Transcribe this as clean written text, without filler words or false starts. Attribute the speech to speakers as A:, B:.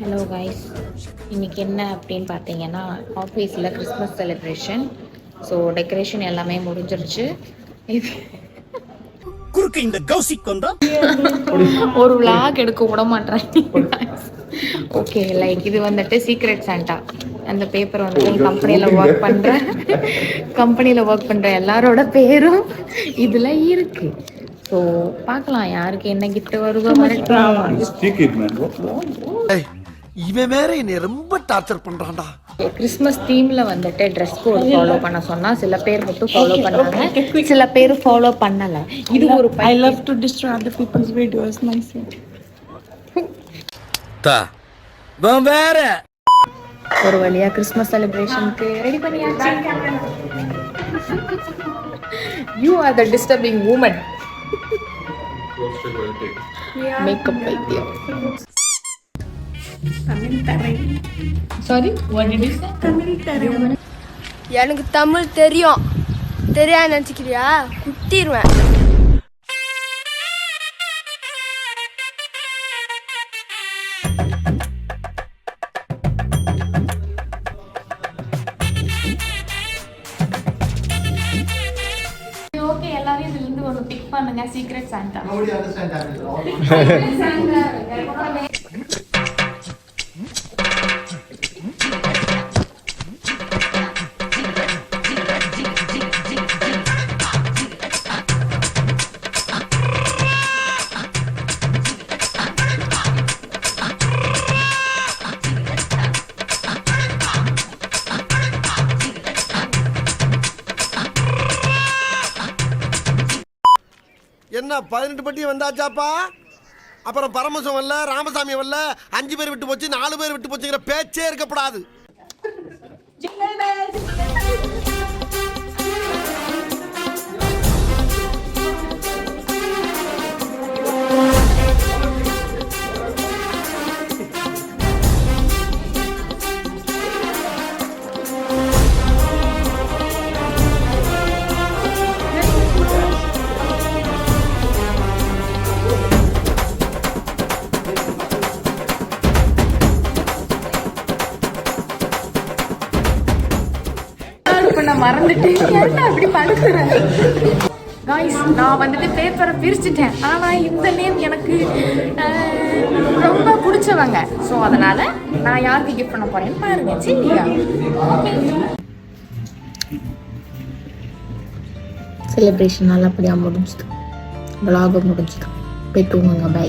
A: Hello guys, இன்றைக்கி என்ன அப்படின்னு பார்த்தீங்கன்னா ஆஃபீஸில் கிறிஸ்மஸ் செலிப்ரேஷன். ஸோ டெக்கரேஷன் எல்லாமே முடிஞ்சிருச்சு. இது
B: இந்த கௌசிக்
A: ஒரு விளாக் எடுக்க விட மாட்டேன். ஓகே, லைக் இது வந்துட்டு சீக்ரெட் சாண்டா. அந்த பேப்பர் வந்துட்டு கம்பெனியில் ஒர்க் பண்ணுற எல்லாரோட பேரும் இதில் இருக்கு. ஸோ பார்க்கலாம் யாருக்கு என்ன கிஃப்ட் வருதோ.
B: இவன் வேற என்னை ரொம்ப டார்ச்சர் பண்றான்டா.
A: கிறிஸ்மஸ் தீம்ல வந்துட்டு ட்ரெஸ் கோட் ஃபாலோ பண்ண சொன்னா சில பேர் மட்டும் ஃபாலோ பண்ணாங்க, சில பேர் ஃபாலோ பண்ணல. இது ஒரு
C: I love to destroy other people's videos. Nice.
B: வேற
A: ஒரு வழியா கிறிஸ்மஸ் செலிப்ரேஷனுக்கு ரெடி பண்ணியாச்சு. You are the disturbing woman. Makeup பைத்தியம். Sorry, what did you say?
D: எனக்கு தமிழ் தெரியும். தெரியாது நினச்சிக்கிறியா? குத்திடுவேன்.
A: ஓகே, எல்லாரும் இதுல இருந்து ஒரு பிக் பண்ணுங்க. Secret Santa.
B: என்ன 18 பட்டி வந்தாச்சாப்பா? அப்புறம் பரமசம் வரல, ராமசாமி வரல, 5 பேர் விட்டு போச்சு, 4 பேர் விட்டு போச்சுங்கிற பேச்சே இருக்கப்படாது.
A: மறந்துட்டேன். அப்படி படுத்துறேன் காய்ஸ். நான் வந்துட்டு பேப்பரை பிரிச்சுட்டேன். ஆனால் இந்த நேம் எனக்கு ரொம்ப பிடிச்சவங்க. ஸோ அதனால நான் யாருக்கு கிஃப்ட் பண்ண போறேன்னு பாருங்க. சரியா? செலிப்ரேஷன் நல்லபடியாக முடிஞ்சுது. விலாக முடிஞ்சுது. போய் தூங்குங்க. பை.